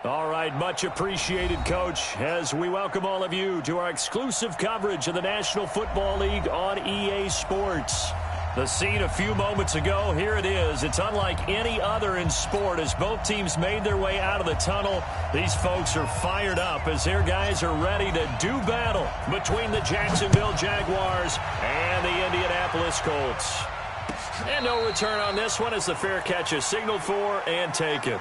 All right, much appreciated, Coach, as we welcome all of you to our exclusive coverage of the National Football League on EA Sports. The scene a few moments ago, here it is. It's unlike any other in sport as both teams made their way out of the tunnel. These folks are fired up as their guys are ready to do battle between the Jacksonville Jaguars and the Indianapolis Colts. And no return on this one as the fair catch is signaled for and taken.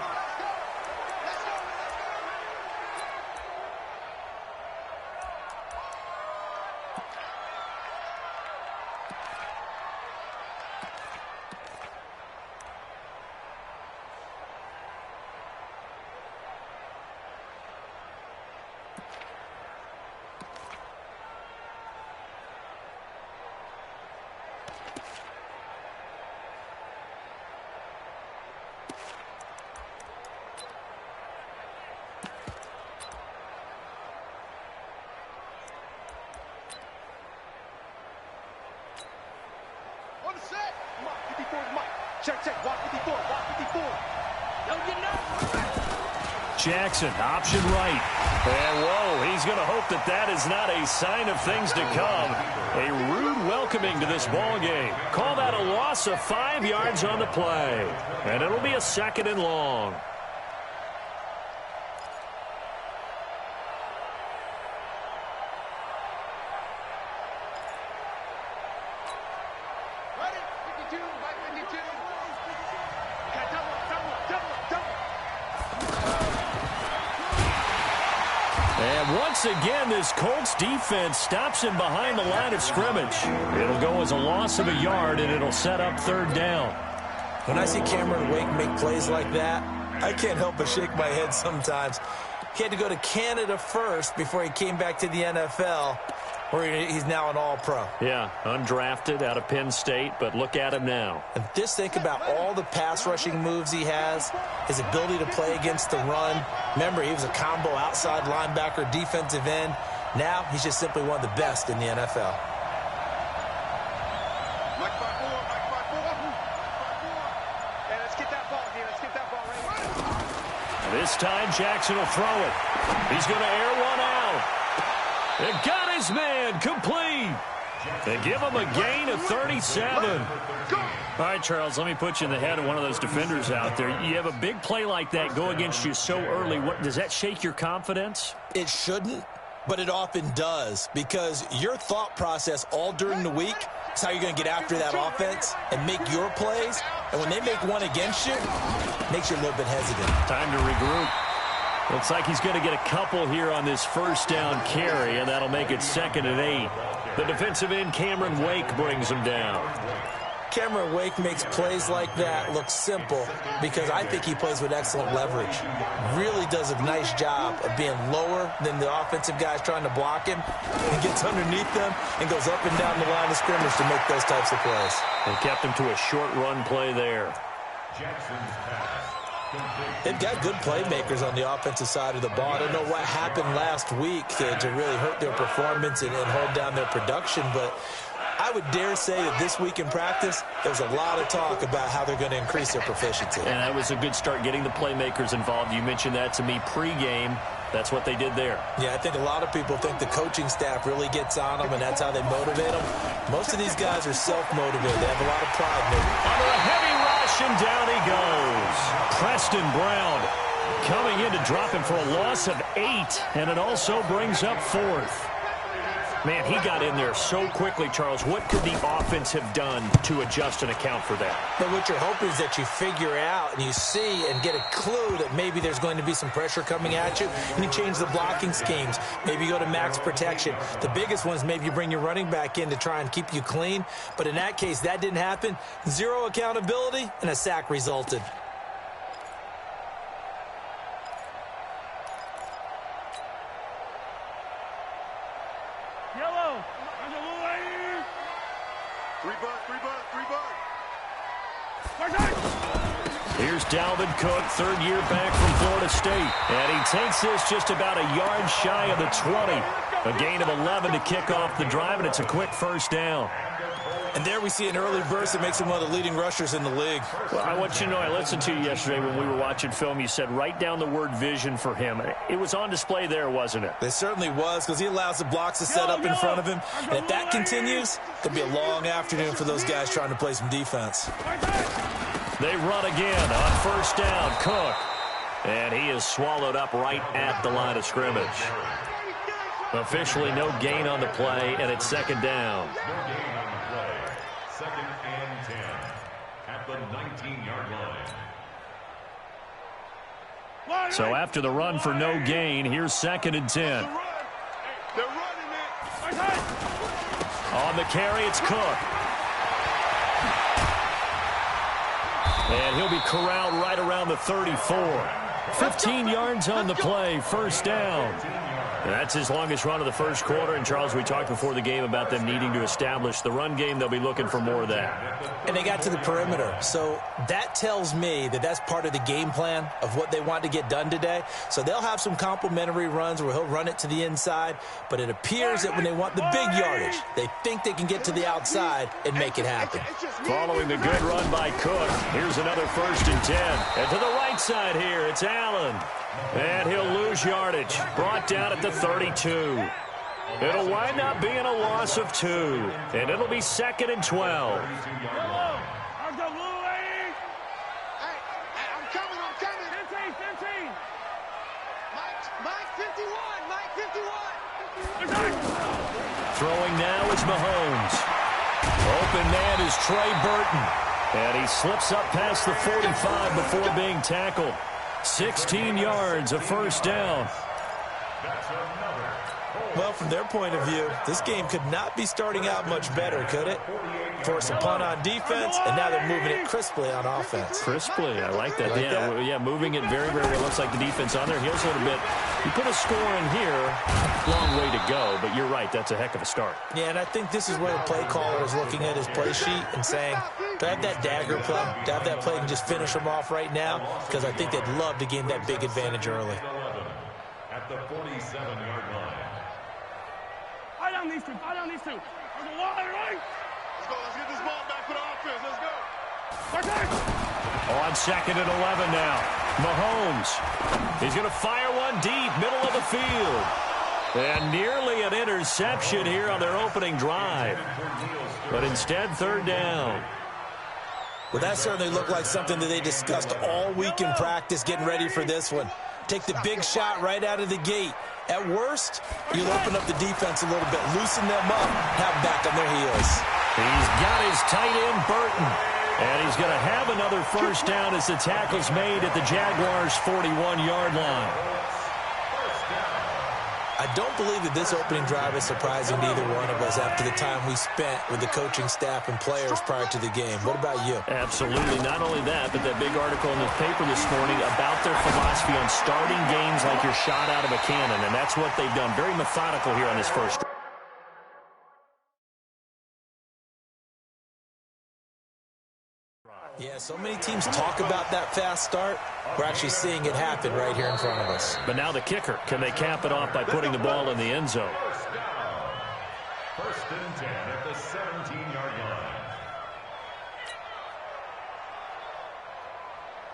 Jackson, option right. And whoa, he's going to hope that that is not a sign of things to come. A rude welcoming to this ball game. Call that a loss of 5 yards on the play. And it'll be a 2nd and long. Once again, this Colts defense stops him behind the line of scrimmage. It'll go as a loss of a yard, and it'll set up 3rd down. When I see Cameron Wake make plays like that, I can't help but shake my head sometimes. He had to go to Canada first before he came back to the NFL, where he's now an All-Pro. Yeah, undrafted out of Penn State, but look at him now. And just think about all the pass-rushing moves he has, his ability to play against the run. Remember, he was a combo outside linebacker, defensive end. Now, he's just simply one of the best in the NFL. This time, Jackson will throw it. He's going to air one out. It got his man complete. They give him a gain of 37. All right, Charles, let me put you in the head of one of those defenders out there. You have a big play like that go against you so early. Does that shake your confidence? It shouldn't, but it often does, because your thought process all during the week is how you're going to get after that offense and make your plays. And when they make one against you, it makes you a little bit hesitant. Time to regroup. Looks like he's going to get a couple here on this 1st down carry, and that'll make it 2nd and 8. The defensive end, Cameron Wake, brings him down. Cameron Wake makes plays like that look simple because I think he plays with excellent leverage. Really does a nice job of being lower than the offensive guys trying to block him. He gets underneath them and goes up and down the line of scrimmage to make those types of plays. They kept him to a short run play there. They've got good playmakers on the offensive side of the ball. I don't know what happened last week to really hurt their performance and hold down their production, but I would dare say that this week in practice, there's a lot of talk about how they're going to increase their proficiency. And that was a good start getting the playmakers involved. You mentioned that to me pregame. That's what they did there. Yeah, I think a lot of people think the coaching staff really gets on them, and that's how they motivate them. Most of these guys are self-motivated. They have a lot of pride. Under a heavy rush, and down he goes. Preston Brown coming in to drop him for a loss of 8, and it also brings up 4th. Man, he got in there so quickly, Charles. What could the offense have done to adjust and account for that? But what you're hoping is that you figure out and you see and get a clue that maybe there's going to be some pressure coming at you, and you change the blocking schemes. Maybe you go to max protection. The biggest one is maybe you bring your running back in to try and keep you clean. But in that case, that didn't happen. 0 accountability, and a sack resulted. Here's Dalvin Cook, 3rd year back from Florida State. And he takes this just about a yard shy of the 20. A gain of 11 to kick off the drive, and it's a quick 1st down. And there we see an early burst that makes him one of the leading rushers in the league. Well, I want you to know, I listened to you yesterday when we were watching film. You said write down the word vision for him. It was on display there, wasn't it? It certainly was, because he allows the blocks to set up in front of him. And if that continues, it could be a long afternoon for those guys trying to play some defense. They run again on first down. Cook. And he is swallowed up right at the line of scrimmage. Officially no gain on the play, and it's second down. Second and 10 at the 19-yard line. So after the run for no gain, here's second and 10. On the carry, it's Cook. And he'll be corralled right around the 34. 15 yards on the play, first down. And that's his longest run of the first quarter. And, Charles, we talked before the game about them needing to establish the run game. They'll be looking for more of that. And they got to the perimeter. So that tells me that that's part of the game plan of what they want to get done today. So they'll have some complementary runs where he'll run it to the inside. But it appears that when they want the big yardage, they think they can get to the outside and make it happen. Following the good run by Cook, here's another first and 10. And to the right side here, it's Allen. And he'll lose yardage. Brought down at the 32. It'll wind up being a loss of 2. And it'll be second and 12. Throwing now is Mahomes. Open man is Trey Burton. And he slips up past the 45 before being tackled. 16 yards, a first down. Well, from their point of view, this game could not be starting out much better, could it? Force a punt on defense, and now they're moving it crisply on offense. Crisply, I like that. Yeah, moving it very, very well. Looks like the defense on their heels a little bit. You put a score in here, long way to go, but you're right, that's a heck of a start. Yeah, and I think this is where the play caller is looking at his play sheet and saying, do I have that dagger play? Do I have that play and just finish them off right now? Because I think they'd love to gain that big advantage early. At the 47-yard line. Fight on these two. Fight on these two. Let's go. Let's get this ball back for the offense. Let's go. On second and 11 now. Mahomes. He's going to fire one deep, middle of the field. And nearly an interception here on their opening drive. But instead, third down. Well, that certainly looked like something that they discussed all week in practice getting ready for this one. Take the big shot right out of the gate. At worst, you'll open up the defense a little bit, loosen them up, have them back on their heels. He's got his tight end, Burton. And he's going to have another first down as the tackle's made at the Jaguars' 41-yard line. I don't believe that this opening drive is surprising to either one of us after the time we spent with the coaching staff and players prior to the game. What about you? Absolutely. Not only that, but that big article in the paper this morning about their philosophy on starting games like you're shot out of a cannon, and that's what they've done. Very methodical here on this first drive. Yeah, so many teams talk about that fast start. We're actually seeing it happen right here in front of us. But now the kicker. Can they cap it off by putting the ball in the end zone? First and 10 at the 17-yard line.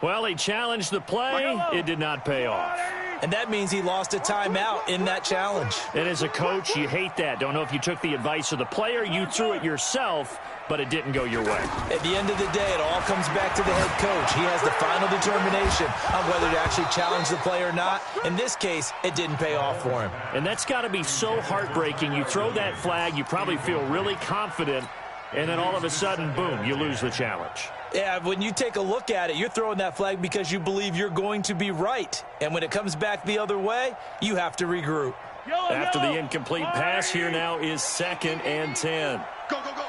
Well, he challenged the play. It did not pay off. And that means he lost a timeout in that challenge. And as a coach, you hate that. Don't know if you took the advice of the player. You threw it yourself, but it didn't go your way. At the end of the day, it all comes back to the head coach. He has the final determination on whether to actually challenge the play or not. In this case, it didn't pay off for him. And that's got to be so heartbreaking. You throw that flag, you probably feel really confident, and then all of a sudden, boom, you lose the challenge. Yeah, when you take a look at it, you're throwing that flag because you believe you're going to be right. And when it comes back the other way, you have to regroup. After the incomplete pass, here now is second and 10. Go, go, go.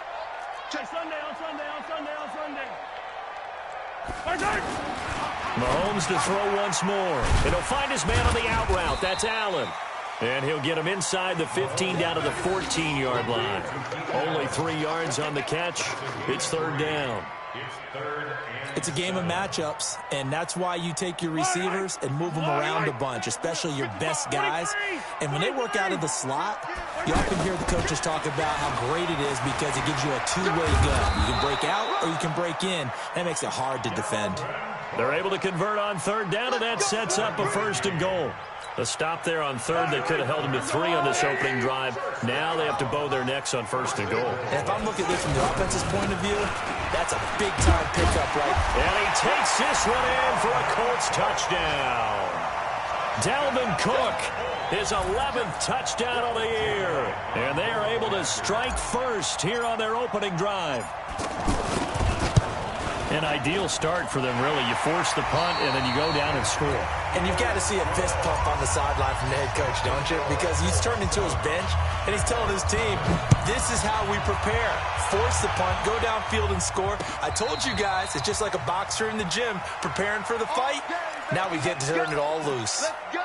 Chase Sunday on Sunday. Mahomes to throw once more. And he'll find his man on the out route. That's Allen. And he'll get him inside the 15 down to the 14-yard line. Only 3 yards on the catch. It's third down. It's a game of matchups, and that's why you take your receivers and move them around a bunch, especially your best guys. And when they work out of the slot, you often hear the coaches talk about how great it is because it gives you a two-way gun. You can break out or you can break in. That makes it hard to defend. They're able to convert on third down, and that sets up a 1st and goal. A stop there on third. They could have held them to 3 on this opening drive. Now they have to bow their necks on 1st and goal. And if I'm looking at this from the offense's point of view, that's a big-time pickup, right? And he takes this one in for a Colts touchdown. Dalvin Cook, his 11th touchdown of the year. And they are able to strike first here on their opening drive. An ideal start for them, really. You force the punt, and then you go down and score. And you've got to see a fist pump on the sideline from the head coach, don't you? Because he's turned into his bench, and he's telling his team, this is how we prepare. Force the punt, go downfield and score. I told you guys, it's just like a boxer in the gym preparing for the fight. Now we get to turn it all loose. Let's go.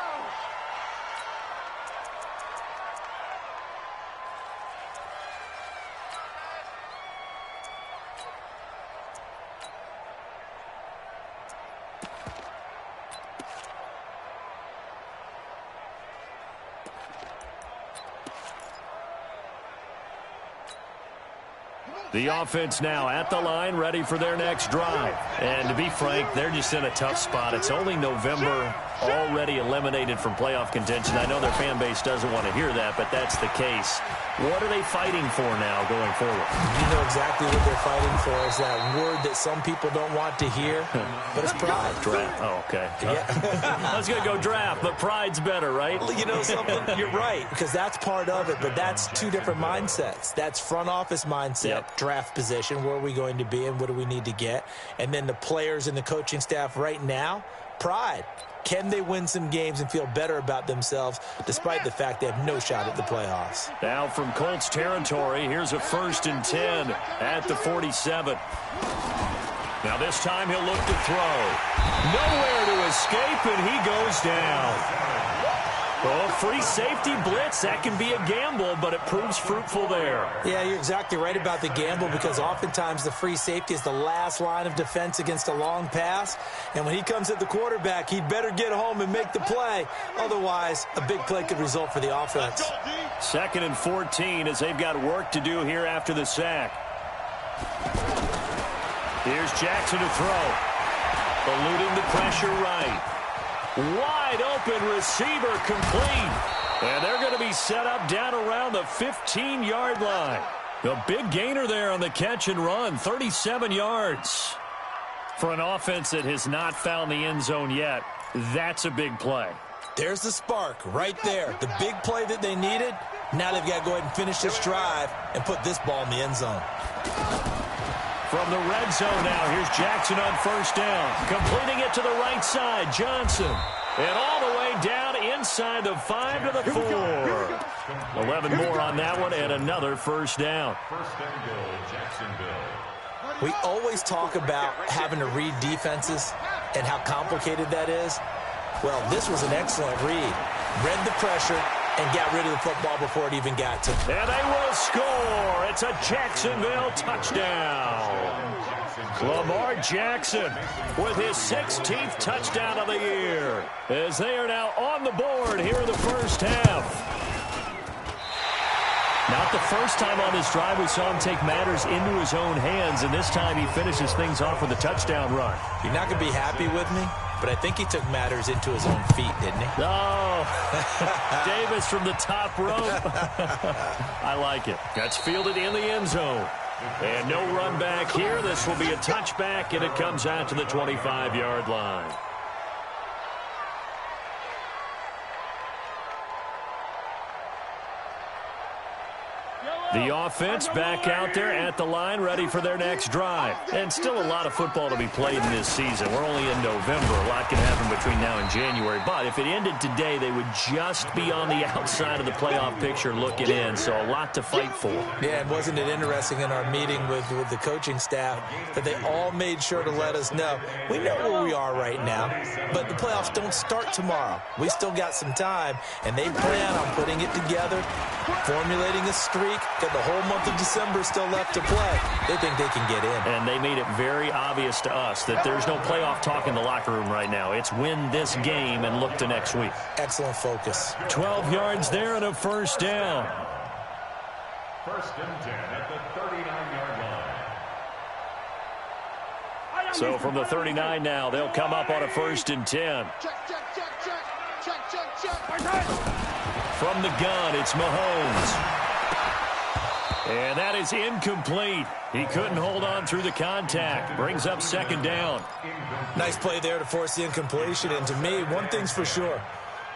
The offense now at the line, ready for their next drive. And to be frank, they're just in a tough spot. It's only November, already eliminated from playoff contention. I know their fan base doesn't want to hear that, but that's the case. What are they fighting for now going forward? You know exactly what they're fighting for. Is that word that some people don't want to hear, but it's pride. Draft. Oh, okay. Yeah. I was going to go draft, but pride's better, right? Well, you know something? You're right, because that's part of it, but that's two different mindsets. That's front office mindset, draft position, where are we going to be and what do we need to get? And then the players and the coaching staff right now, pride. Can they win some games and feel better about themselves despite the fact they have no shot at the playoffs? Now from Colts territory, here's a 1st and 10 at the 47. Now this time he'll look to throw. Nowhere to escape, and he goes down. Oh, free safety blitz, that can be a gamble, but it proves fruitful there. Yeah, you're exactly right about the gamble because oftentimes the free safety is the last line of defense against a long pass. And when he comes at the quarterback, he'd better get home and make the play. Otherwise, a big play could result for the offense. 2nd and 14 as they've got work to do here after the sack. Here's Jackson to throw. Eluding the pressure right. Wide open receiver complete. And they're going to be set up down around the 15-yard line. A big gainer there on the catch and run, 37 yards. For an offense that has not found the end zone yet, that's a big play. There's the spark right there. The big play that they needed. Now they've got to go ahead and finish this drive and put this ball in the end zone. From the red zone now, here's Jackson on 1st down. Completing it to the right side, Johnson. And all the way down inside the 5 to the 4. 11 more on that one and another 1st down. 1st and goal, Jacksonville. We always talk about having to read defenses and how complicated that is. Well, this was an excellent read. Read the pressure and got rid of the football before it even got to him. And they will score. It's a Jacksonville touchdown. Lamar Jackson with his 16th touchdown of the year as they are now on the board here in the 1st half. Not the first time on this drive we saw him take matters into his own hands, and this time he finishes things off with a touchdown run. You're not going to be happy with me, but I think he took matters into his own feet, didn't he? Oh, Davis from the top rope. I like it. That's fielded in the end zone. And no run back here. This will be a touchback, and it comes out to the 25-yard line. The offense back out there at the line, ready for their next drive. And still a lot of football to be played in this season. We're only in November. A lot can happen between now and January. But if it ended today, they would just be on the outside of the playoff picture looking in. So a lot to fight for. Yeah, and wasn't it interesting in our meeting with the coaching staff that they all made sure to let us know, we know where we are right now, but the playoffs don't start tomorrow. We still got some time, and they plan on putting it together, formulating a streak, week, got the whole month of December still left to play. They think they can get in. And they made it very obvious to us that there's no playoff talk in the locker room right now. It's win this game and look to next week. Excellent focus. 12 yards there and a first down. First and 10 at the 39-yard line. So from the 39 now, they'll come up on a first and 10. From the gun, it's Mahomes. And that is incomplete. He couldn't hold on through the contact. Brings up second down. Nice play there to force the incompletion. And to me, one thing's for sure.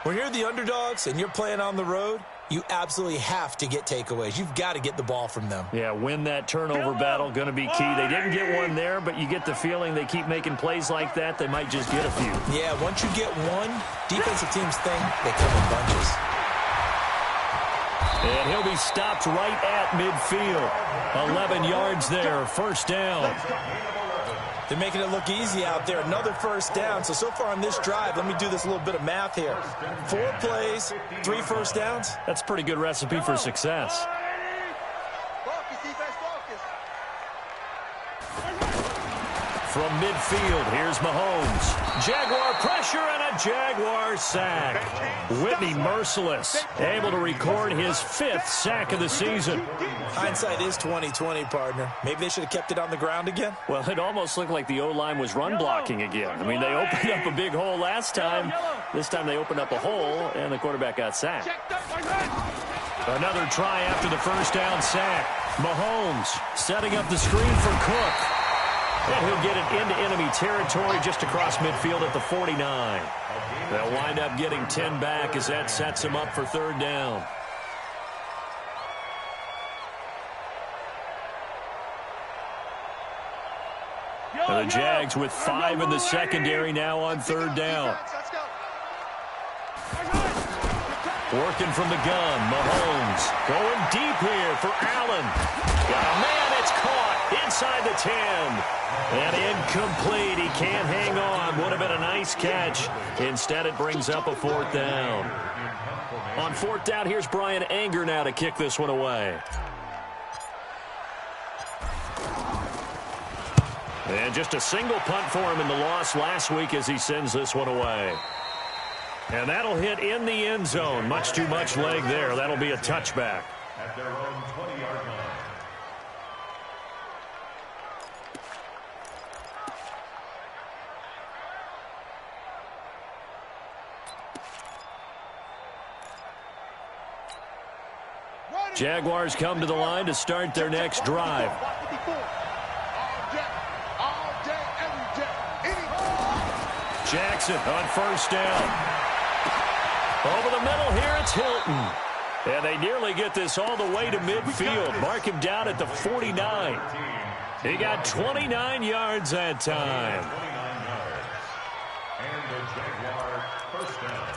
When you're the underdogs and you're playing on the road, you absolutely have to get takeaways. You've got to get the ball from them. Yeah, win that turnover battle, going to be key. They didn't get one there, but you get the feeling they keep making plays like that, they might just get a few. Yeah, once you get one, defensive teams think they come in bunches. And he'll be stopped right at midfield. 11 yards there, first down. They're making it look easy out there. Another first down. So far on this drive, let me do this little bit of math here. 4 plays, 3 first downs. That's a pretty good recipe for success. From midfield, here's Mahomes. Jaguar pressure and a Jaguar sack. Whitney merciless, able to record his 5th sack of the season. Hindsight is 20/20, partner. Maybe they should have kept it on the ground again. Well, it almost looked like the O-line was run blocking again. I mean, they opened up a big hole last time. This time they opened up a hole, and the quarterback got sacked. Another try after the first down sack. Mahomes setting up the screen for Cook. And he'll get it into enemy territory just across midfield at the 49. They'll wind up getting 10 back as that sets him up for third down. And the Jags with 5 in the secondary now on third down. Working from the gun, Mahomes going deep here for Allen. Got a man, it's caught inside the 10. And incomplete. He can't hang on. Would have been a nice catch. Instead, it brings up a fourth down. On fourth down, here's Brian Anger now to kick this one away. And just a single punt for him in the loss last week as he sends this one away. And that'll hit in the end zone. Much too much leg there. That'll be a touchback. At their own 20-yard line. Jaguars come to the line to start their next drive. Jackson on first down. Over the middle here, it's Hilton. And they nearly get this all the way to midfield. Mark him down at the 49. He got 29 yards that time. And the Jaguar first down.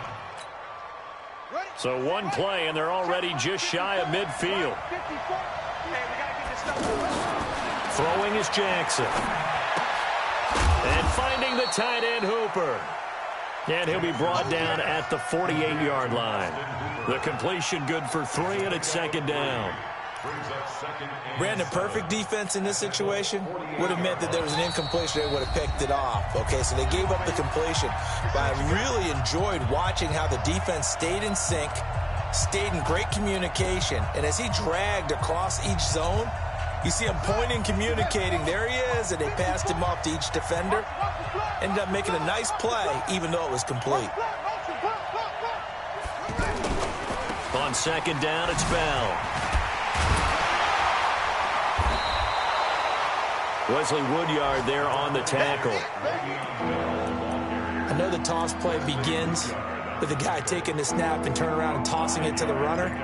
So one play, and they're already just shy of midfield. Throwing is Jackson. And finding the tight end, Hooper. And he'll be brought down at the 48-yard line. The completion good for 3, and it's second down. Brandon, perfect defense in this situation would have meant that there was an incompletion. They would have picked it off. Okay, so they gave up the completion. But I really enjoyed watching how the defense stayed in sync, stayed in great communication. And as he dragged across each zone, you see him pointing, communicating. There he is, and they passed him off to each defender. Ended up making a nice play, even though it was complete. On second down, it's Bell. Wesley Woodyard there on the tackle. I know the toss play begins with the guy taking the snap and turn around and tossing it to the runner.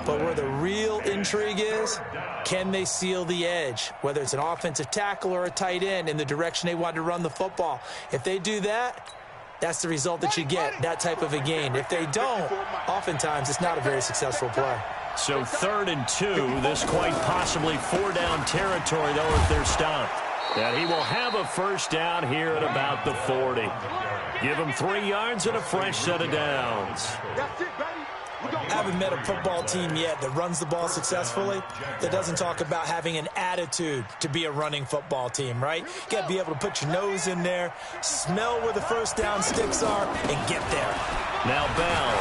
But where the real intrigue is, can they seal the edge? Whether it's an offensive tackle or a tight end in the direction they want to run the football. If they do that, that's the result that you get, that type of a gain. If they don't, oftentimes it's not a very successful play. So 3rd and 2, this quite possibly 4-down territory, though, if they're stopped. And he will have a first down here at about the 40. Give him 3 yards and a fresh set of downs. Haven't met a football team yet that runs the ball successfully that doesn't talk about having an attitude to be a running football team, right? You got to be able to put your nose in there, smell where the first down sticks are, and get there. Now Bell.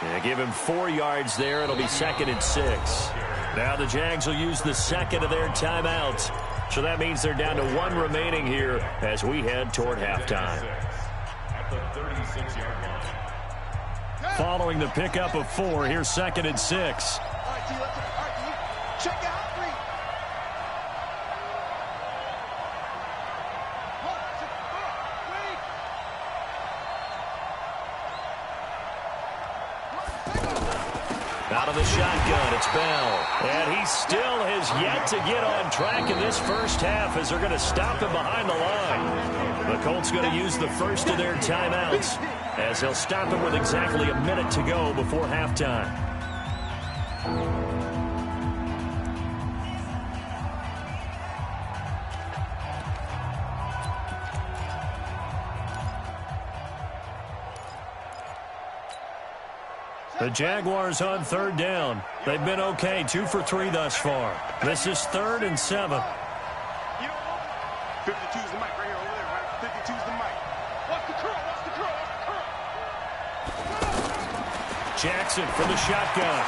Yeah, give him 4 yards there. It'll be 2nd and 6. Now the Jags will use the second of their timeouts. So that means they're down to 1 remaining here as we head toward halftime. At the 36-yard line. Following the pickup of 4, here's 2nd and 6. All right, T, let's check out 3. 1, 2, 3. Out of the shotgun, it's Bell. And he still has yet to get on track in this first half as they're going to stop him behind the line. The Colts going to use the first of their timeouts as they'll stop him with exactly a minute to go before halftime. The Jaguars on 3rd down. They've been okay, 2 for 3 thus far. This is 3rd and 7. 52's the mic right here over there, right? 52's the mic. Watch the curl, watch the curl, watch the curl. Jackson for the shotgun.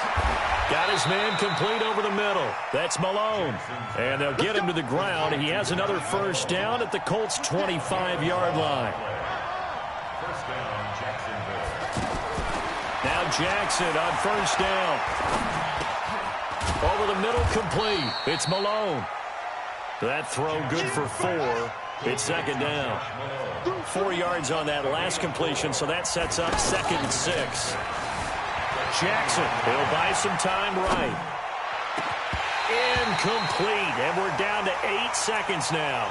Got his man complete over the middle. That's Malone. And they'll get him to the ground. He has another first down at the Colts' 25-yard line. First down, Jacksonville. Now Jackson on first down. Over the middle, complete. It's Malone. That throw good for 4. It's 2nd down. 4 yards on that last completion, so that sets up 2nd and 6. Jackson, he'll buy some time right. Incomplete, and we're down to 8 seconds now.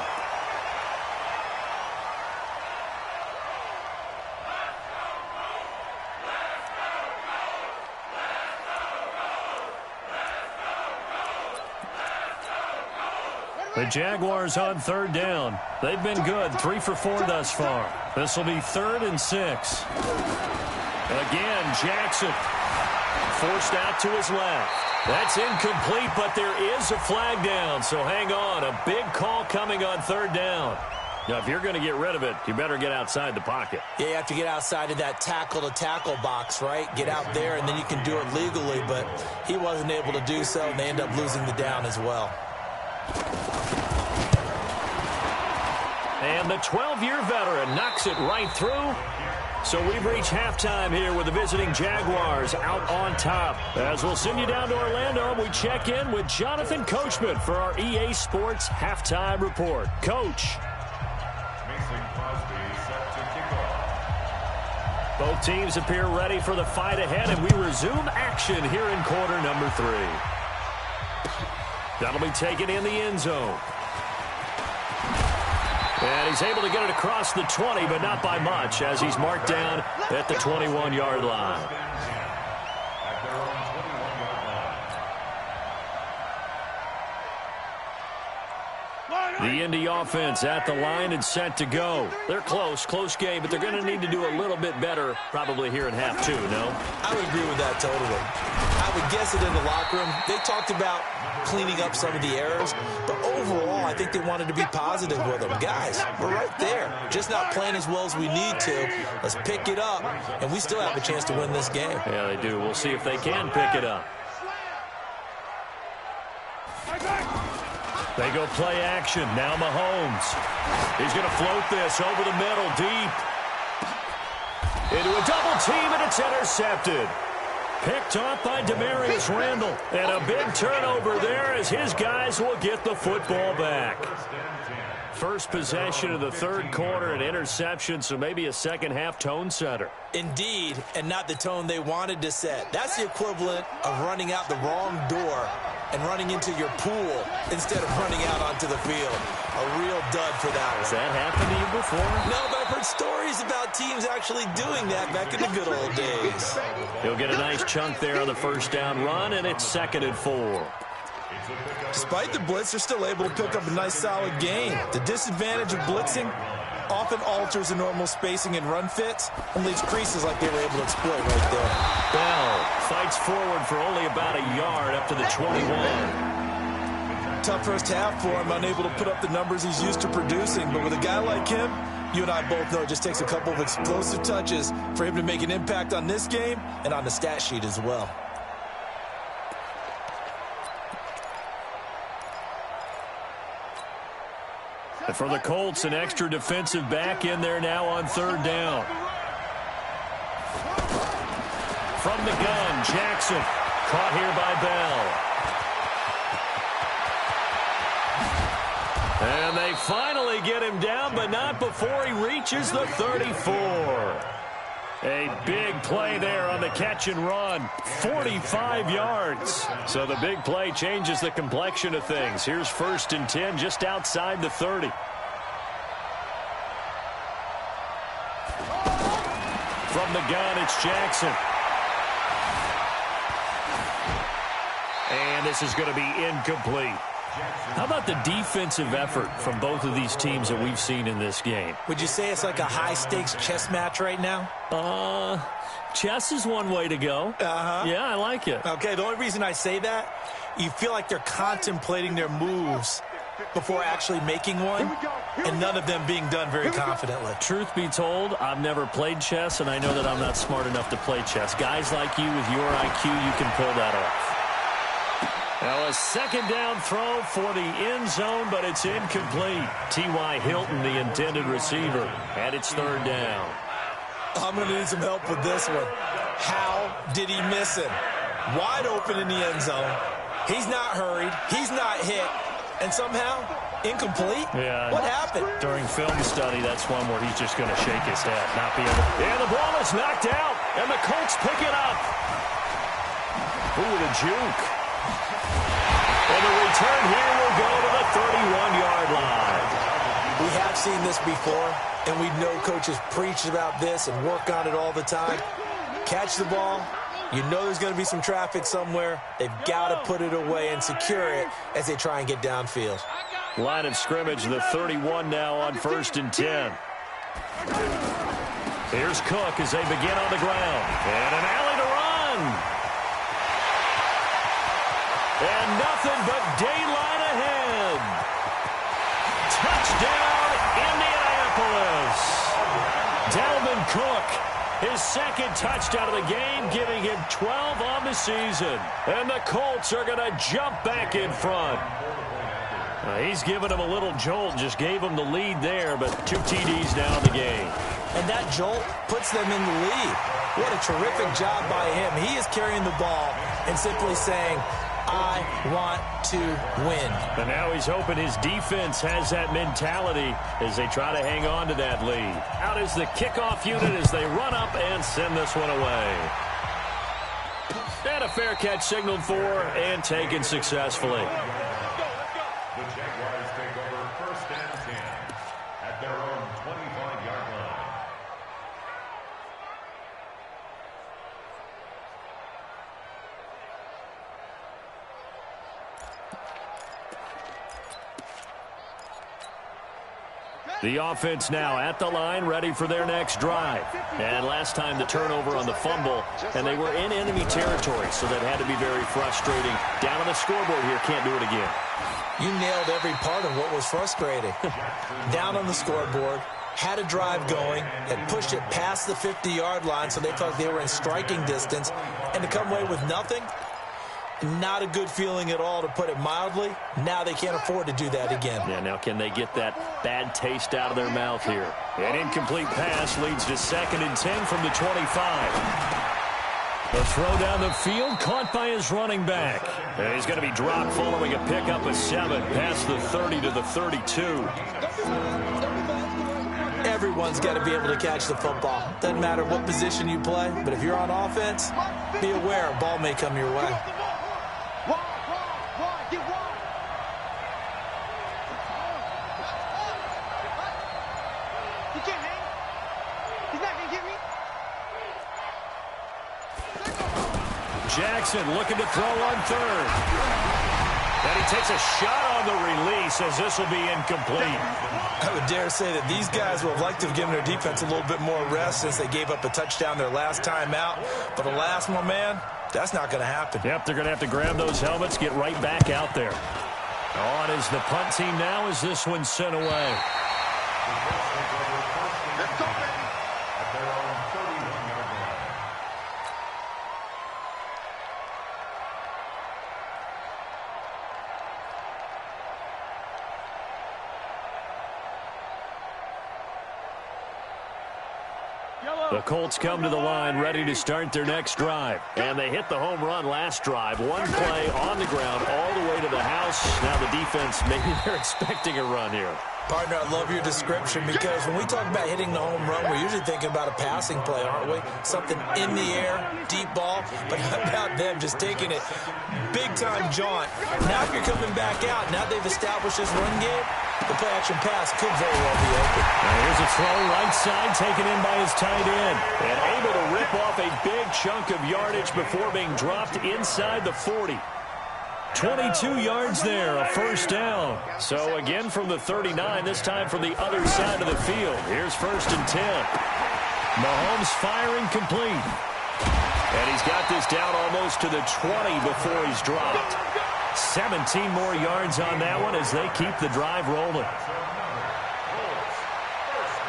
The Jaguars on 3rd down. They've been good, 3 for 4 thus far. This will be 3rd and 6. Again, Jackson forced out to his left. That's incomplete, but there is a flag down, so hang on. A big call coming on 3rd down. Now, if you're going to get rid of it, you better get outside the pocket. Yeah, you have to get outside of that tackle-to-tackle box, right? Get out there, and then you can do it legally, but he wasn't able to do so, and they end up losing the down as well. And the 12-year veteran knocks it right through. So we've reached halftime here with the visiting Jaguars out on top. As we'll send you down to Orlando, we check in with Jonathan Coachman for our EA Sports Halftime Report. Coach. Mason Crosby set to kick off. Both teams appear ready for the fight ahead, and we resume action here in quarter number 3. That'll be taken in the end zone. And he's able to get it across the 20, but not by much, as he's marked down at the 21-yard line. At their own 21-yard line. The Indy offense at the line and set to go. They're close game, but they're going to need to do a little bit better probably here in half 2, no? I would agree with that totally. I would guess it in the locker room. They talked about cleaning up some of the errors, but overall, I think they wanted to be positive with them. Guys, we're right there. Just not playing as well as we need to. Let's pick it up, and we still have a chance to win this game. Yeah, they do. We'll see if they can pick it up. They go play action. Now Mahomes. He's going to float this over the middle, deep. Into a double team, and it's intercepted. Picked off by Demarius Randall. And a big turnover there as his guys will get the football back. First possession of the 3rd quarter, an interception, so maybe a second-half tone setter. Indeed, and not the tone they wanted to set. That's the equivalent of running out the wrong door and running into your pool instead of running out onto the field. A real dud for that one. Has that happened to you before? No, but I've heard stories about teams actually doing that back in the good old days. He'll get a nice chunk there on the first down run, and it's 2nd and 4. Despite the blitz, they're still able to pick up a nice solid gain. The disadvantage of blitzing, often alters the normal spacing and run fits and leaves creases like they were able to exploit right there. Bell fights forward for only about a yard up to the 21. Tough first half for him, unable to put up the numbers he's used to producing. But with a guy like him, you and I both know it just takes a couple of explosive touches for him to make an impact on this game and on the stat sheet as well. And for the Colts, an extra defensive back in there now on third down. From the gun, Jackson. Caught here by Bell. And they finally get him down, but not before he reaches the 34. A big play there on the catch and run. 45 yards. So the big play changes the complexion of things. Here's 1st and 10 just outside the 30. From the gun, it's Jackson. And this is going to be incomplete. How about the defensive effort from both of these teams that we've seen in this game? Would you say it's like a high-stakes chess match right now? Chess is one way to go. Yeah, I like it. Okay, the only reason I say that, you feel like they're contemplating their moves before actually making one, and none of them being done very confidently. Truth be told, I've never played chess, and I know that I'm not smart enough to play chess. Guys like you with your IQ, you can pull that off. Now a second down throw for the end zone, but it's incomplete. T.Y. Hilton, the intended receiver, and it's third down. I'm going to need some help with this one. How did he miss him? Wide open in the end zone. He's not hurried. He's not hit. And somehow, incomplete? Yeah. What happened? During film study, that's one where he's just going to shake his head, not be able to. And the ball is knocked out, and the Colts pick it up. Ooh, the juke. And the return here will go to the 31-yard line. We have seen this before, and we know coaches preach about this and work on it all the time. Catch the ball. You know there's going to be some traffic somewhere. They've got to put it away and secure it as they try and get downfield. Line of scrimmage, the 31 now on 1st and 10. Here's Cook as they begin on the ground. And an alley to run. And nothing but daylight ahead. Touchdown, Indianapolis. Dalvin Cook, his second touchdown of the game, giving him 12 on the season. And the Colts are going to jump back in front. He's giving him a little jolt, just gave him the lead there, but 2 TDs now in the game. And that jolt puts them in the lead. What a terrific job by him. He is carrying the ball and simply saying, I want to win. And now he's hoping his defense has that mentality as they try to hang on to that lead. Out is the kickoff unit as they run up and send this one away. And a fair catch signaled for and taken successfully. The Jaguars take over 1st and 10 at their own 25-yard line. The offense now at the line, ready for their next drive. And last time the turnover on the fumble, and they were in enemy territory, so that had to be very frustrating. Down on the scoreboard here, can't do it again. You nailed every part of what was frustrating. Down on the scoreboard, had a drive going, had pushed it past the 50-yard line, so they felt they were in striking distance, and to come away with nothing, not a good feeling at all, to put it mildly. Now they can't afford to do that again. Yeah, now can they get that bad taste out of their mouth here? An incomplete pass leads to 2nd and 10 from the 25. The throw down the field, caught by his running back. And he's going to be dropped following a pickup of 7, past the 30 to the 32. Everyone's got to be able to catch the football. Doesn't matter what position you play, but if you're on offense, be aware a ball may come your way. Jackson looking to throw on 3rd. And he takes a shot on the release as this will be incomplete. I would dare say that these guys would have liked to have given their defense a little bit more rest since they gave up a touchdown their last time out. But alas, my man, that's not going to happen. Yep, they're going to have to grab those helmets, get right back out there. On is the punt team now as this one's sent away. The Colts come to the line ready to start their next drive. And they hit the home run last drive. One play on the ground all the way to the house. Now the defense, maybe they're expecting a run here. Partner, I love your description because when we talk about hitting the home run, we're usually thinking about a passing play, aren't we? Something in the air, deep ball. But how about them just taking it big-time jaunt? Now if you're coming back out, now they've established this run game, the play-action pass could very well be open. Now here's a throw right side taken in by his tight end. And able to rip off a big chunk of yardage before being dropped inside the 40. 22 yards there, a first down. So again from the 39, this time from the other side of the field. Here's 1st and 10. Mahomes firing complete. And he's got this down almost to the 20 before he's dropped. 17 more yards on that one as they keep the drive rolling.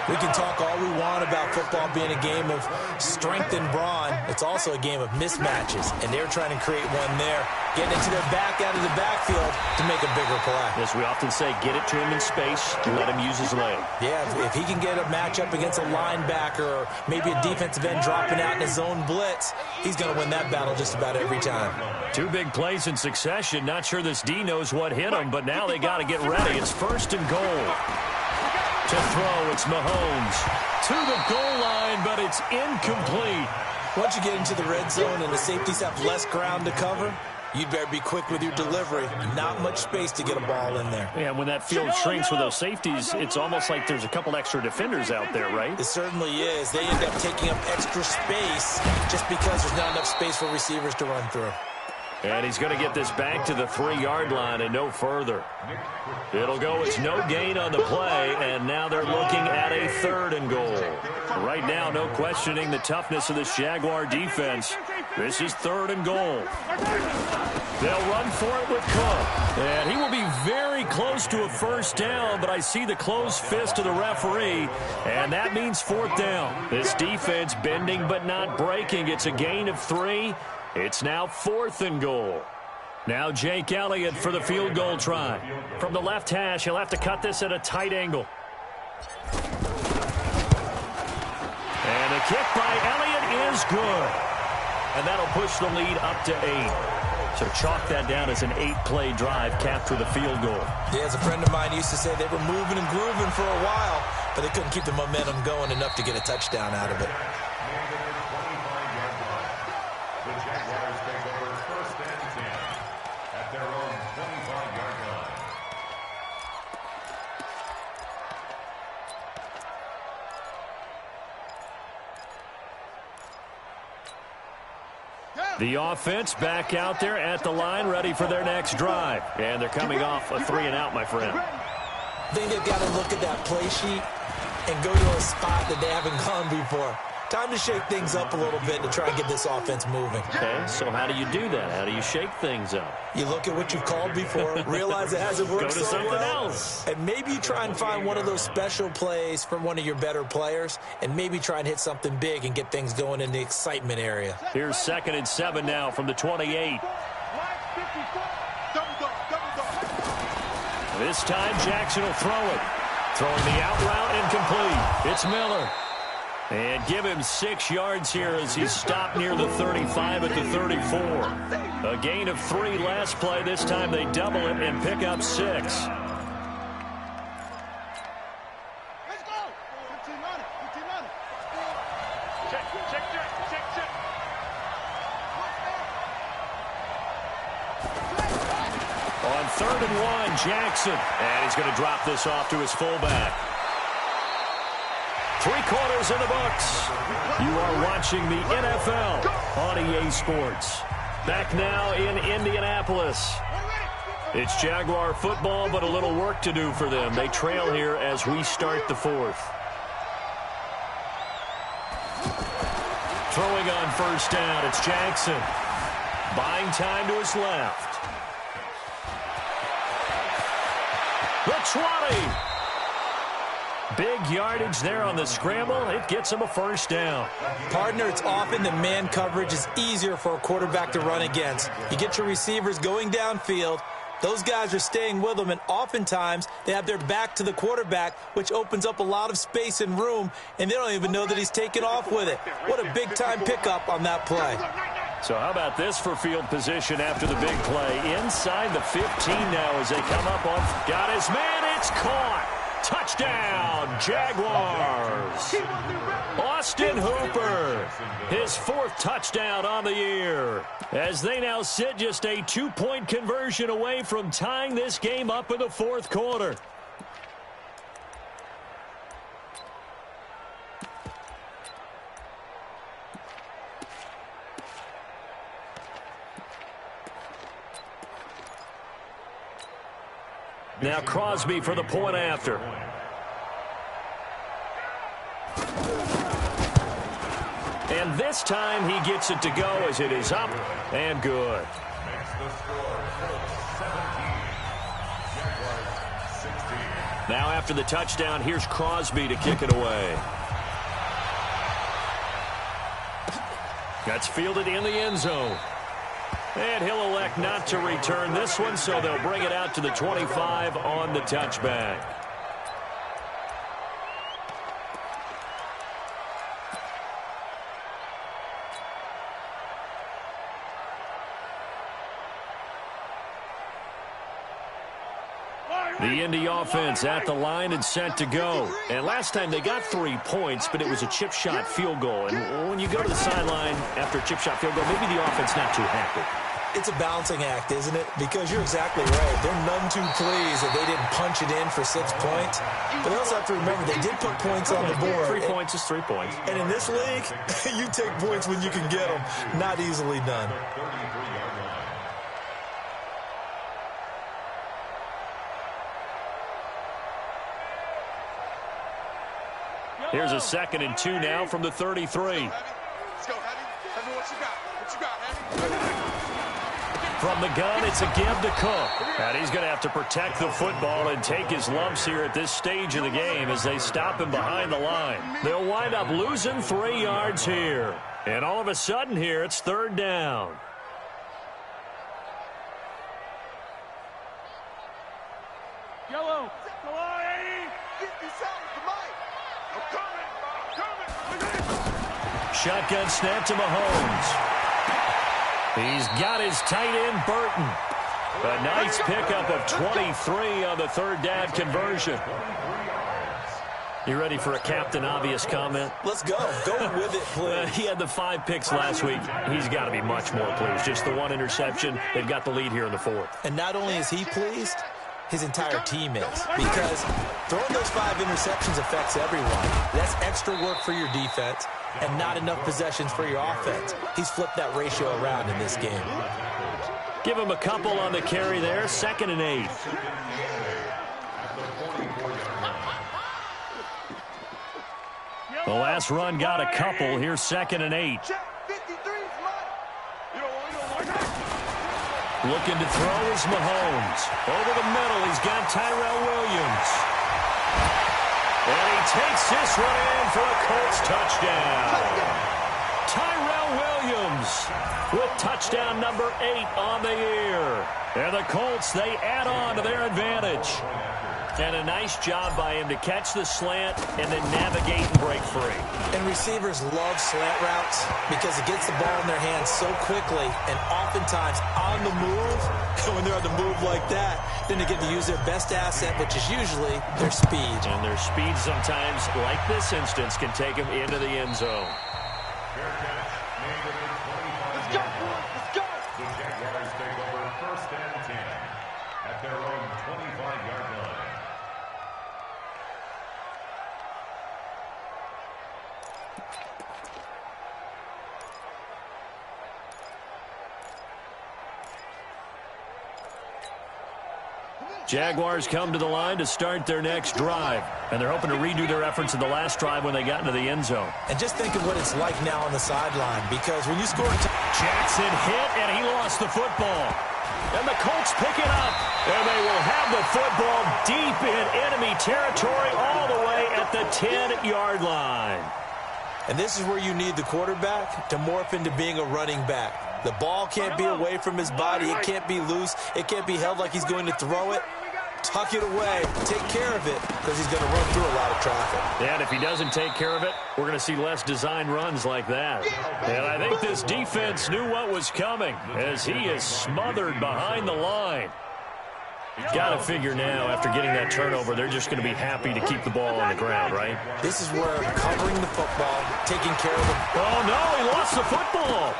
We can talk all we want about football being a game of strength and brawn. It's also a game of mismatches, and they're trying to create one there, getting it to their back out of the backfield to make a bigger play. As we often say, get it to him in space, let him use his leg. Yeah, if he can get a matchup against a linebacker or maybe a defensive end dropping out in a zone blitz, he's going to win that battle just about every time. 2 big plays in succession. Not sure this D knows what hit him, but now they got to get ready. It's 1st and goal. To throw, it's Mahomes. To the goal line, but it's incomplete. Once you get into the red zone and the safeties have less ground to cover, you'd better be quick with your delivery. Not much space to get a ball in there. Yeah, when that field shrinks with those safeties, it's almost like there's a couple extra defenders out there, right? It certainly is. They end up taking up extra space just because there's not enough space for receivers to run through. And he's going to get this back to the 3-yard line and no further. It'll go. It's no gain on the play, and now they're looking at a 3rd and goal. Right now, no questioning the toughness of this Jaguar defense. This is 3rd and goal. They'll run for it with Cook. And he will be very close to a first down, but I see the closed fist of the referee, and that means 4th down. This defense bending but not breaking. It's a gain of 3. It's now 4th and goal. Now Jake Elliott for the field goal try. From the left hash, he'll have to cut this at a tight angle. And a kick by Elliott is good. And that'll push the lead up to 8. So chalk that down as an 8-play drive, capture the field goal. Yeah, as a friend of mine used to say, they were moving and grooving for a while, but they couldn't keep the momentum going enough to get a touchdown out of it. The Jaguars take over 1st and 10 at their own 25-yard line. The offense back out there at the line, ready for their next drive. And they're coming off a 3-and-out, my friend. I think they've got to look at that play sheet and go to a spot that they haven't gone before. Time to shake things up a little bit to try and get this offense moving. Okay, so how do you do that? How do you shake things up? You look at what you've called before, realize it hasn't worked so so something well, else. and maybe you try and find one of those special plays from one of your better players, and maybe try and hit something big and get things going in the excitement area. Here's 2nd and 7 now from the 28. This time Jackson will throw it. Throwing the out route incomplete. It's Miller. And give him 6 yards here as he's stopped near the 35 at the 34. A gain of 3 last play. This time they double it and pick up 6. Let's go. 15 on it. 15 on it. Check. On 3rd and 1, Jackson. And he's going to drop this off to his fullback. 3 quarters in the books. You are watching the NFL on EA Sports. Back now in Indianapolis. It's Jaguar football, but a little work to do for them. They trail here as we start the fourth. Throwing on first down, it's Jackson. Buying time to his left. The 20. Big yardage there on the scramble. It gets him a first down. Partner, it's often that man coverage is easier for a quarterback to run against. You get your receivers going downfield. Those guys are staying with them, and oftentimes they have their back to the quarterback, which opens up a lot of space and room, and they don't even know that he's taken off with it. What a big-time pickup on that play. So how about this for field position after the big play? Inside the 15 now as they come up on. Got his man. It's caught. Touchdown, Jaguars. Austin Hooper, his fourth touchdown on the year, as they now sit just a 2-point conversion away from tying this game up in the fourth quarter. Now Crosby for the point after. And this time he gets it to go as it is up and good. Now after the touchdown, here's Crosby to kick it away. That's fielded in the end zone. And he'll elect not to return this one, so they'll bring it out to the 25 on the touchback. The Indy offense at the line and set to go. And last time they got 3 points, but it was a chip shot field goal. And when you go to the sideline after a chip shot field goal, maybe the offense not too happy. It's a balancing act, isn't it? Because you're exactly right. They're none too pleased that they didn't punch it in for 6 points. But they also have to remember they did put points on the board. 3 points is 3 points. And in this league, you take points when you can get them. Not easily done. Here's a 2nd and 2 now from the 33. Let's go, Heavy. Heavy, what you got? What you got, Heavy? From the gun, it's a give to Cook. And he's going to have to protect the football and take his lumps here at this stage of the game as they stop him behind the line. They'll wind up losing 3 yards here. And all of a sudden here, it's 3rd down. Yellow. Come on, Eddie. Get this out of the mic. I'm coming. Shotgun snap to Mahomes. He's got his tight end, Burton. A nice pickup of 23 on the 3rd down conversion. You ready for a Captain Obvious comment? Let's go. Go with it, please. He had the 5 picks last week. He's got to be much more pleased. Just the 1 interception. They've got the lead here in the 4th. And not only is he pleased, his entire team is. Because throwing those 5 interceptions affects everyone. That's extra work for your defense and not enough possessions for your offense. He's flipped that ratio around in this game. Give him a couple on the carry there. 2nd and 8. The last run got a couple. Here's 2nd and 8. Looking to throw is Mahomes. Over the middle, he's got Tyrell Williams. And he takes this one in for a Colts touchdown. Tyrell Williams with touchdown number 8 on the year. And the Colts, they add on to their advantage. And a nice job by him to catch the slant and then navigate and break free. And receivers love slant routes because it gets the ball in their hands so quickly and oftentimes on the move. When they're on the move like that, then they get to use their best asset, which is usually their speed. And their speed sometimes, like this instance, can take them into the end zone. Let's go. Let's go. The Jaguars take over 1st and 10 at their own 25-yard line. Jaguars come to the line to start their next drive, and they're hoping to redo their efforts in the last drive when they got into the end zone. And just think of what it's like now on the sideline, because when you score a Jackson hit, and he lost the football. And the Colts pick it up, and they will have the football deep in enemy territory all the way at the 10-yard line. And this is where you need the quarterback to morph into being a running back. The ball can't be away from his body. It can't be loose. It can't be held like he's going to throw it. Tuck it away. Take care of it, because he's going to run through a lot of traffic. And if he doesn't take care of it, we're going to see less design runs like that. And I think this defense knew what was coming as he is smothered behind the line. Got to figure now, after getting that turnover, they're just going to be happy to keep the ball on the ground, right? This is where covering the football, taking care of the... Oh, no, he lost the football.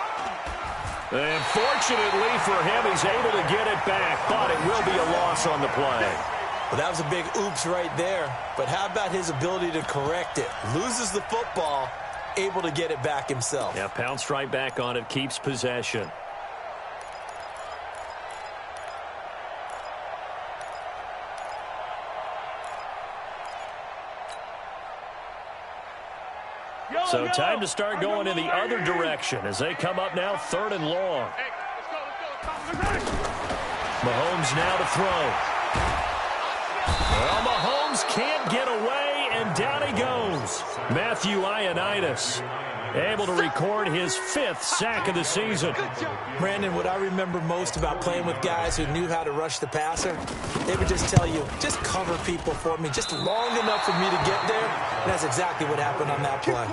And fortunately for him, he's able to get it back, but it will be a loss on the play. Well, that was a big oops right there. But how about his ability to correct it? Loses the football, able to get it back himself. Yeah, pounced right back on it, keeps possession. So time to start going in the other direction as they come up now 3rd and long. Mahomes now to throw. Well, Mahomes can't get away, and down he goes. Matthew Ioannidis able to record his 5th sack of the season. Brandon, what I remember most about playing with guys who knew how to rush the passer, they would just tell you, just cover people for me, just long enough for me to get there. And that's exactly what happened on that play.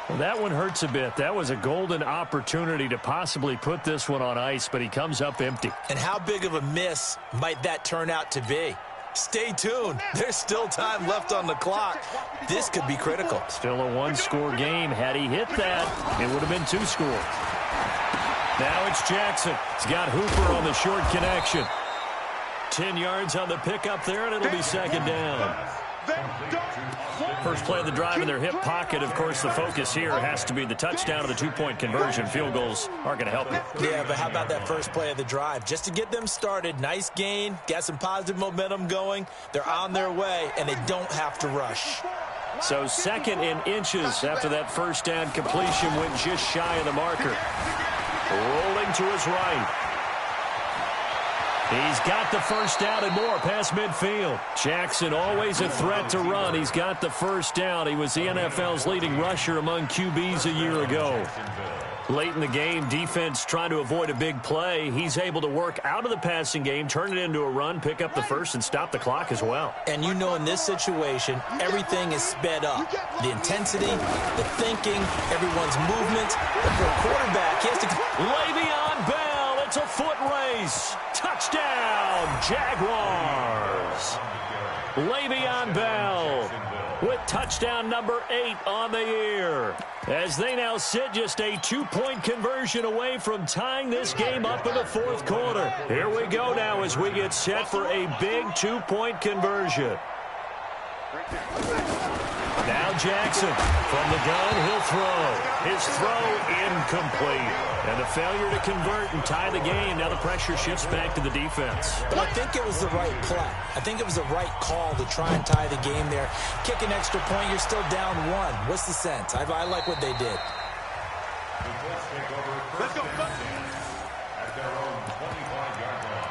Well, that one hurts a bit. That was a golden opportunity to possibly put this one on ice, but he comes up empty. And how big of a miss might that turn out to be? Stay tuned. There's still time left on the clock. This could be critical. Still a 1-score game. Had he hit that, it would have been 2 scores. Now it's Jackson. He's got Hooper on the short connection. 10 yards on the pickup there, and it'll be 2nd down. First play of the drive in their hip pocket. Of course, the focus here has to be the touchdown of the 2-point conversion. Field goals aren't going to help you. Yeah, but how about that first play of the drive? Just to get them started, nice gain, got some positive momentum going. They're on their way, and they don't have to rush. So 2nd in inches after that first down completion, went just shy of the marker. Rolling to his right. He's got the first down and more past midfield. Jackson always a threat to run. He's got the first down. He was the NFL's leading rusher among QBs a year ago. Late in the game, defense trying to avoid a big play. He's able to work out of the passing game, turn it into a run, pick up the first, and stop the clock as well. And you know in this situation, everything is sped up. The intensity, the thinking, everyone's movement. But for a quarterback, he has to... Le'Veon Bell, it's a foot race. Touchdown, Jaguars. Le'Veon Bell with touchdown number 8 on the year, as they now sit just a 2-point conversion away from tying this game up in the 4th quarter. Here we go now as we get set for a big 2-point conversion. Now Jackson from the gun, he'll throw. His throw incomplete. And a failure to convert and tie the game. Now the pressure shifts back to the defense. But I think it was the right play. I think it was the right call to try and tie the game there. Kick an extra point, you're still down 1. What's the sense? I like what they did. Let's go. At their own 25-yard line.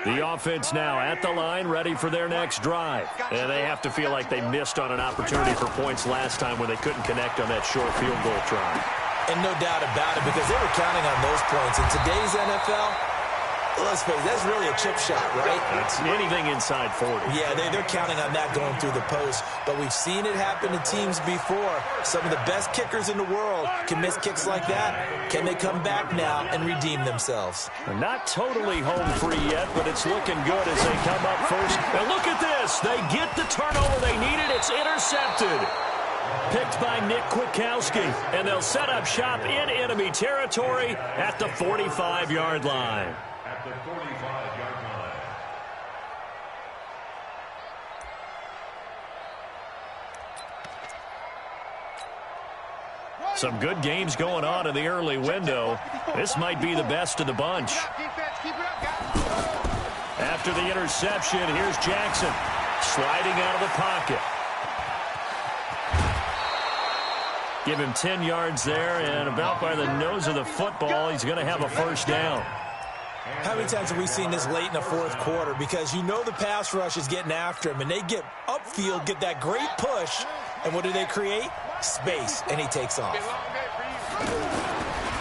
The offense now at the line, ready for their next drive. And they have to feel like they missed on an opportunity for points last time when they couldn't connect on that short field goal try. And no doubt about it, because they were counting on those points. In today's NFL, let's face it, that's really a chip shot, right? That's anything inside 40. Yeah, they're counting on that going through the post. But we've seen it happen to teams before. Some of the best kickers in the world can miss kicks like that. Can they come back now and redeem themselves? They're not totally home free yet, but it's looking good as they come up first. And look at this. They get the turnover they needed. It's intercepted. Picked by Nick Kwiatkowski. And they'll set up shop in enemy territory at the 45-yard line. At the 45-yard line. Some good games going on in the early window. This might be the best of the bunch. After the interception, here's Jackson sliding out of the pocket. Give him 10 yards there, and about by the nose of the football, he's going to have a first down. How many times have we seen this late in the fourth quarter? Because you know the pass rush is getting after him, and they get upfield, get that great push, and what do they create? Space, and he takes off.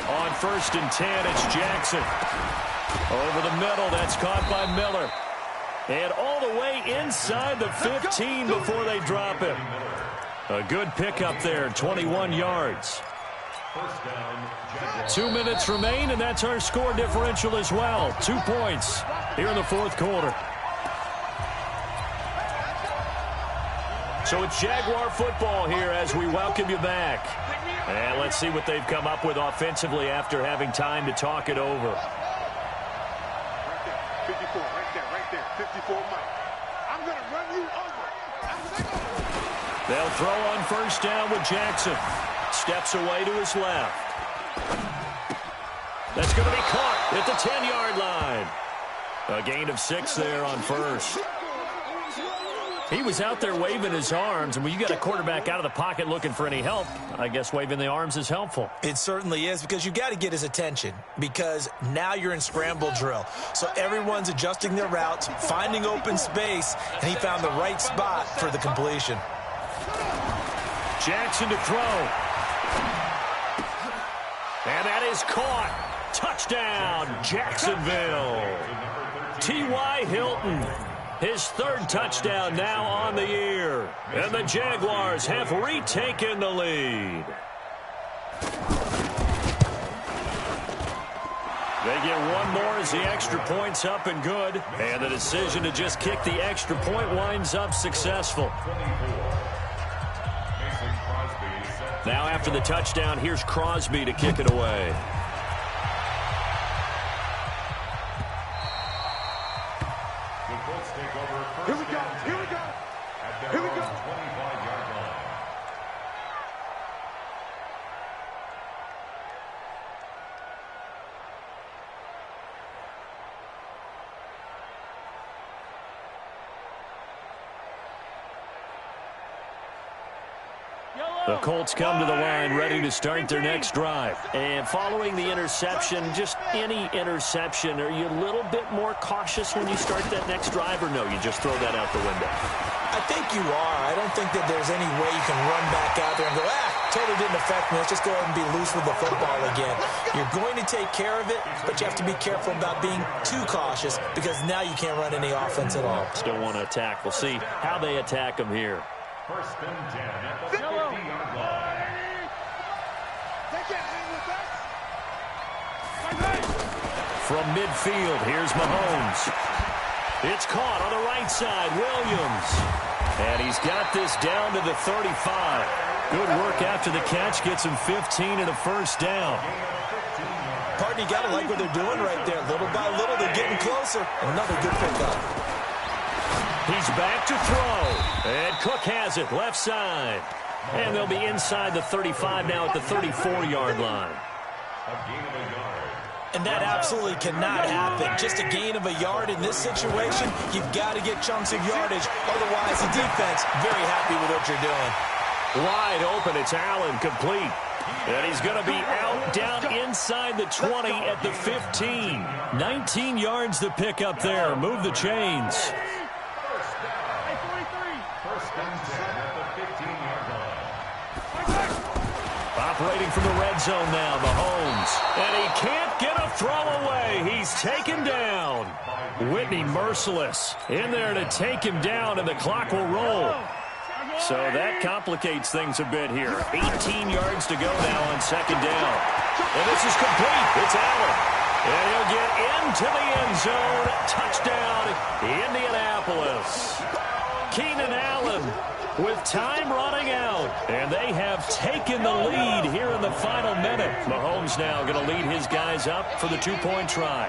On 1st and 10, it's Jackson. Over the middle, that's caught by Miller. And all the way inside the 15 before they drop him. A good pickup there, 21 yards. 2 minutes remain, and that's our score differential as well. 2 points here in the fourth quarter. So it's Jaguar football here as we welcome you back. And let's see what they've come up with offensively after having time to talk it over. Right there, 54, right there, 54 Mike. I'm going to run you over. They'll throw on first down with Jackson. Steps away to his left. That's going to be caught at the 10-yard line. A gain of 6 there on first. He was out there waving his arms, and when you got a quarterback out of the pocket looking for any help, I guess waving the arms is helpful. It certainly is, because you got to get his attention, because now you're in scramble drill. So everyone's adjusting their routes, finding open space, and he found the right spot for the completion. Jackson to throw. And that is caught. Touchdown, Jacksonville. T.Y. Hilton. His 3rd touchdown now on the year. And the Jaguars have retaken the lead. They get one more as the extra point's up and good. And the decision to just kick the extra point winds up successful. Now after the touchdown, here's Crosby to kick it away. Here we go, here we go, here we go. 25-yard line. The Colts come to the line ready to start their next drive. And following the interception, just any interception, are you a little bit more cautious when you start that next drive, or no, you just throw that out the window? I think you are. I don't think that there's any way you can run back out there and go, totally didn't affect me. Let's just go ahead and be loose with the football again. You're going to take care of it, but you have to be careful about being too cautious, because now you can't run any offense at all. Still want to attack. We'll see how they attack them here. 1st and 10 at the 50-yard line. From midfield, here's Mahomes. It's caught on the right side, Williams. And he's got this down to the 35. Good work after the catch, gets him 15 and a first down. Partner, you got to like what they're doing right there. Little by little, they're getting closer. Another good pickup. He's back to throw. And Cook has it, left side. And they'll be inside the 35 now at the 34-yard line. And that absolutely cannot happen. Just a gain of a yard in this situation, you've got to get chunks of yardage. Otherwise, the defense, very happy with what you're doing. Wide open, it's Allen, complete. And he's going to be out down inside the 20 at the 15. 19 yards to pick up there. Move the chains. First and 10 at the 15-yard line. Operating from the red zone now, Mahomes. And he can't get a throw away. He's taken down. Whitney merciless in there to take him down, and the clock will roll. So that complicates things a bit here. 18 yards to go now on 2nd down. And this is complete. It's Allen. And he'll get into the end zone. Touchdown, Indianapolis. Keenan Allen with time running out. And they have taken the lead here in the final minute. Mahomes now going to lead his guys up for the 2-point try.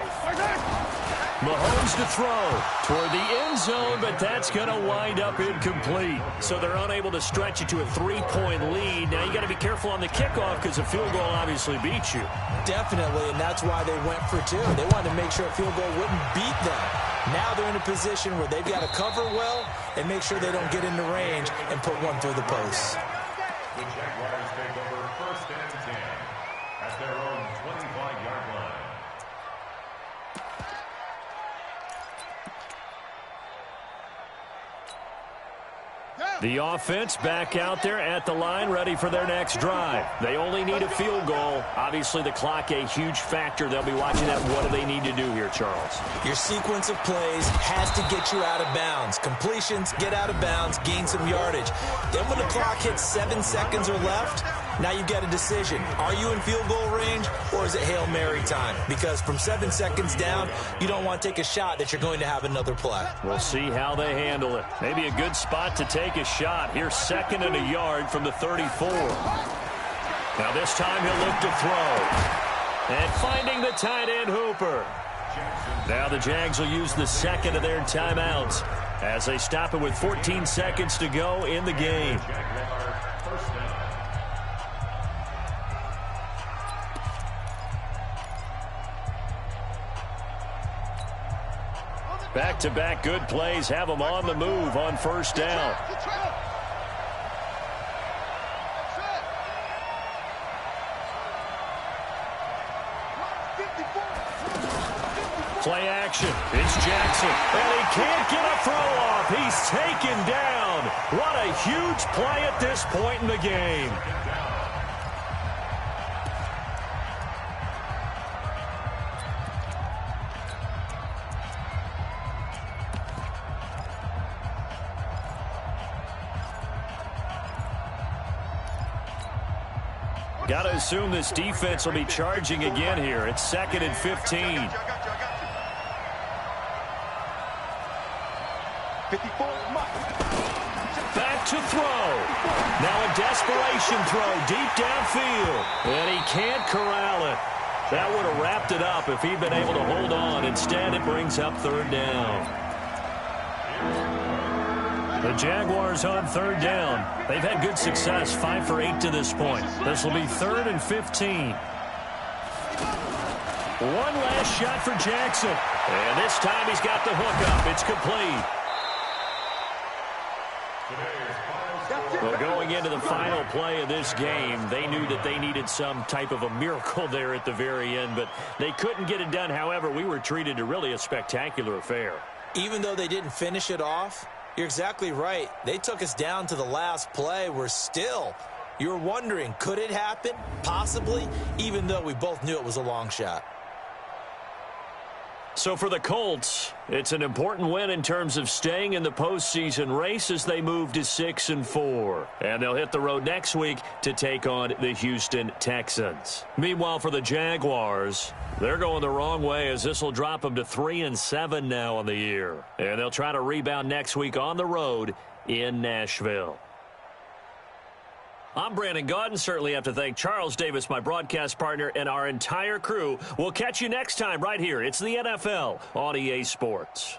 Mahomes to throw toward the end zone, but that's going to wind up incomplete. So they're unable to stretch it to a 3-point lead. Now you got to be careful on the kickoff because a field goal obviously beats you. Definitely, and that's why they went for 2. They wanted to make sure a field goal wouldn't beat them. Now they're in a position where they've got to cover well and make sure they don't get into range and put one through the post. The Jaguars take over 1st and 10 at their own 25-yard line. The offense back out there at the line, ready for their next drive. They only need a field goal. Obviously, the clock a huge factor. They'll be watching that. What do they need to do here, Charles? Your sequence of plays has to get you out of bounds. Completions, get out of bounds, gain some yardage. Then when the clock hits 7 seconds or left, now you've got a decision. Are you in field goal range, or is it Hail Mary time? Because from 7 seconds down, you don't want to take a shot that you're going to have another play. We'll see how they handle it. Maybe a good spot to take a shot. Here's 2nd and a yard from the 34. Now this time he'll look to throw. And finding the tight end Hooper. Now the Jags will use the 2nd of their timeouts as they stop it with 14 seconds to go in the game. Back-to-back good plays have them on the move on 1st down. Play action. It's Jackson. And he can't get a throw off. He's taken down. What a huge play at this point in the game. Got to assume this defense will be charging again here. It's 2nd and 15. Back to throw. Now a desperation throw deep downfield. And he can't corral it. That would have wrapped it up if he'd been able to hold on. Instead, it brings up 3rd down. The Jaguars on 3rd down. They've had good success, 5 for 8 to this point. This will be 3rd and 15. One last shot for Jackson. And this time he's got the hook up. It's complete. Well, going into the final play of this game, they knew that they needed some type of a miracle there at the very end, but they couldn't get it done. However, we were treated to really a spectacular affair. Even though they didn't finish it off, you're exactly right. They took us down to the last play. You're wondering, could it happen? Possibly, even though we both knew it was a long shot. So for the Colts, it's an important win in terms of staying in the postseason race as they move to 6-4. And they'll hit the road next week to take on the Houston Texans. Meanwhile, for the Jaguars, they're going the wrong way as this will drop them to 3-7 now on the year. And they'll try to rebound next week on the road in Nashville. I'm Brandon Gaudin. Certainly have to thank Charles Davis, my broadcast partner, and our entire crew. We'll catch you next time right here. It's the NFL on EA Sports.